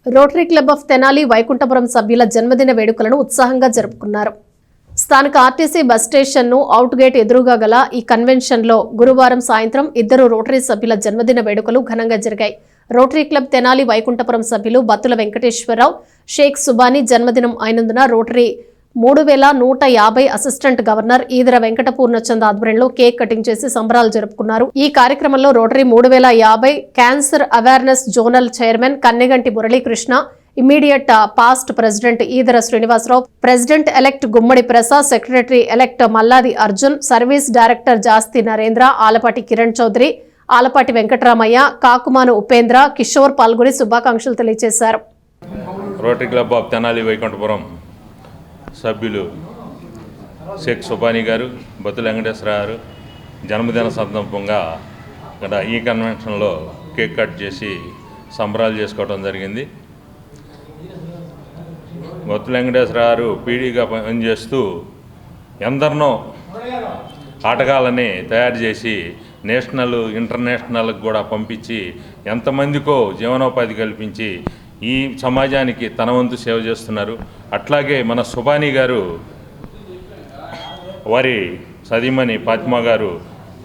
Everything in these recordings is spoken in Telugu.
Rotary club of Tenali Vaikunthapuram సభ్యుల జన్మదిన వేడుకలను ఉత్సాహంగా జరుపుకున్నారు. స్థానిక ఆర్టీసీ బస్ స్టేషన్ను అవుట్ గేట్ ఎదురుగా గల ఈ కన్వెన్షన్లో గురువారం సాయంత్రం ఇద్దరు రోటరీ సభ్యుల జన్మదిన వేడుకలు ఘనంగా జరిగాయి. రోటరీ క్లబ్ తెనాలి వైకుంఠపురం సభ్యులు బత్తుల వెంకటేశ్వరరావు, షేక్ సుబానీ జన్మదినం అయినందున Rotary 3150 assistant governor Edara Venkata Purnachand ఆధ్వర్యంలో కేక్ కటింగ్ చేసి సంబరాలు జరుపుకున్నారు. ఈ కార్యక్రమంలో Rotary 3050 cancer awareness zonal chairman Kanneganti Muralikrishna, immediate past president Edara Srinivasarao, president elect Gummadi Prasad, secretary elect Malladi Arjun, service director Jasti Narendra, Alapati Kiran Chowdary, Alapati Venkataramayya, Kakumanu Upendra, Kishore పాల్గొని శుభాకాంక్షలు తెలియజేశారు. Rotary club of Tenali Vaikunthapuram సభ్యులు షేక్ సుబానీ గారు, బత్తుల వెంకటేశ్వర గారు జన్మదిన సందర్భంగా ఇక్కడ ఈ కన్వెన్షన్లో కేక్ కట్ చేసి సంబరాలు చేసుకోవడం జరిగింది. బత్తుల వెంకటేశ్వర గారు పీడీగా పనిచేస్తూ ఎందరినో ఆటగాళ్ళని తయారు చేసి నేషనల్ ఇంటర్నేషనల్కి కూడా పంపించి ఎంతమందికో జీవనోపాధి కల్పించి ఈ సమాజానికి తన వంతు సేవ చేస్తున్నారు. అట్లాగే మన సుబానీ గారు వారి సతీమణి ఫాతిమా గారు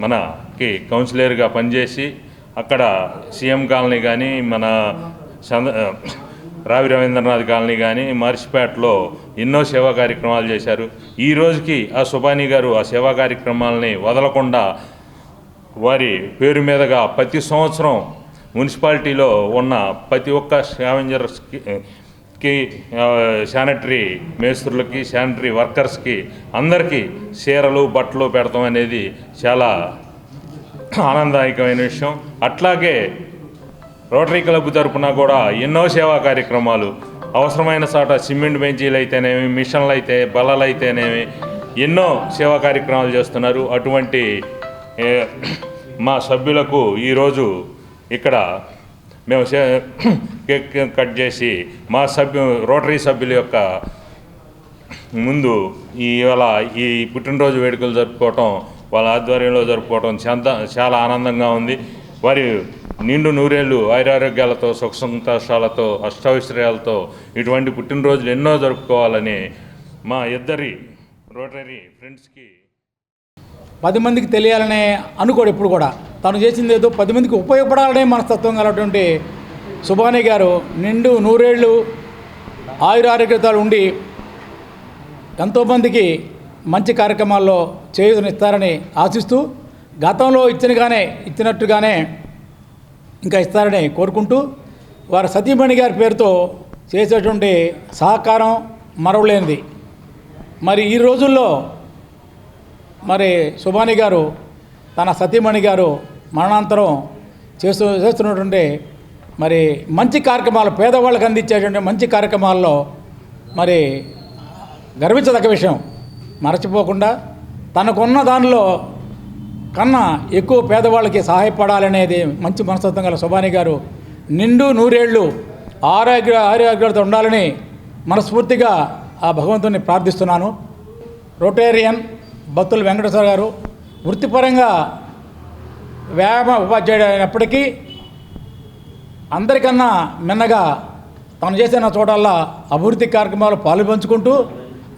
మనకి కౌన్సిలర్గా పనిచేసి అక్కడ సీఎం కాలనీ కానీ, మన రావి రవీంద్రనాథ్ కాలనీ కానీ, మర్చిపేటలో ఎన్నో సేవా కార్యక్రమాలు చేశారు. ఈ రోజుకి ఆ సుబానీ గారు ఆ సేవా కార్యక్రమాలని వదలకుండా వారి పేరు మీదుగా ప్రతి సంవత్సరం మున్సిపాలిటీలో ఉన్న ప్రతి ఒక్క స్కావెంజర్స్కి, శానిటరీ మేస్త్రులకి, శానిటరీ వర్కర్స్కి అందరికీ చీరలు బట్టలు పెడతాం అనేది చాలా ఆనందదాయకమైన విషయం. అట్లాగే రోటరీ క్లబ్ తరఫున కూడా ఎన్నో సేవా కార్యక్రమాలు అవసరమైన చోట సిమెంట్ బెంచీలు అయితేనేమి, మిషన్లు అయితే, బల్లలు అయితేనేమి ఎన్నో సేవా కార్యక్రమాలు చేస్తున్నారు. అటువంటి మా సభ్యులకు ఈరోజు ఇక్కడ మేము కేక్ కట్ చేసి మా రోటరీ సభ్యుల యొక్క ముందు ఇవాళ ఈ పుట్టినరోజు వేడుకలు జరుపుకోవటం, వాళ్ళ ఆధ్వర్యంలో జరుపుకోవటం చాలా ఆనందంగా ఉంది. వారి నిండు నూరేళ్ళు ఆయురారోగ్యాలతో, సుఖ సంతోషాలతో, అష్టైశ్వర్యాలతో ఇటువంటి పుట్టినరోజులు ఎన్నో జరుపుకోవాలని మా ఇద్దరి రోటరీ ఫ్రెండ్స్కి 10 మందికి తెలియాలనే అనుకోడు. ఎప్పుడు కూడా తను చేసింది ఏదో 10 మందికి ఉపయోగపడాలనే మనస్తత్వం కలిగినటువంటి సుబానీ గారు నిండు నూరేళ్ళు ఆయురారోగ్యతలు ఉండి ఎంతోమందికి మంచి కార్యక్రమాల్లో చేయూతనిస్తారని ఆశిస్తూ, గతంలో ఇచ్చినట్టుగానే ఇంకా ఇస్తారని కోరుకుంటూ, వారి సతీమణి గారి పేరుతో చేసేటువంటి సహకారం మరవలేనిది. మరి ఈ రోజుల్లో మరి సుబానీ గారు తన సతీమణి గారు మరణాంతరం చేస్తున్నటువంటి మరి మంచి కార్యక్రమాలు, పేదవాళ్ళకి అందించేటువంటి మంచి కార్యక్రమాల్లో మరి గర్వించదగ్గ విషయం. మరచిపోకుండా తనకున్న దానిలో కన్నా ఎక్కువ పేదవాళ్ళకి సహాయపడాలనేది మంచి మనస్తత్వం గల సుబానీ గారు నిండు నూరేళ్ళు ఆరోగ్యాలతో ఉండాలని మనస్ఫూర్తిగా ఆ భగవంతుని ప్రార్థిస్తున్నాను. రోటేరియన్ బత్తుల వెంకటేశ్వర గారు వృత్తిపరంగా వ్యాయామ ఉపాధ్యాయుడు అయినప్పటికీ అందరికన్నా మిన్నగా తను చేసిన చోటల్లా అభివృద్ధి కార్యక్రమాలు పాలుపంచుకుంటూ,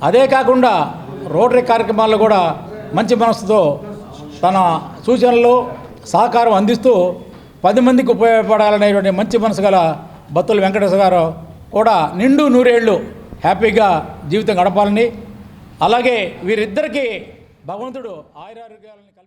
అదే కాకుండా రోటరీ కార్యక్రమాల్లో కూడా మంచి మనసుతో తన సూచనలు సహకారం అందిస్తూ 10 మందికి ఉపయోగపడాలనేటువంటి మంచి మనసు గల బత్తుల వెంకటేశ్వర గారు కూడా నిండు నూరేళ్ళు హ్యాపీగా జీవితం గడపాలని, అలాగే వీరిద్దరికీ భగవంతుడు ఆయురారోగ్యాలను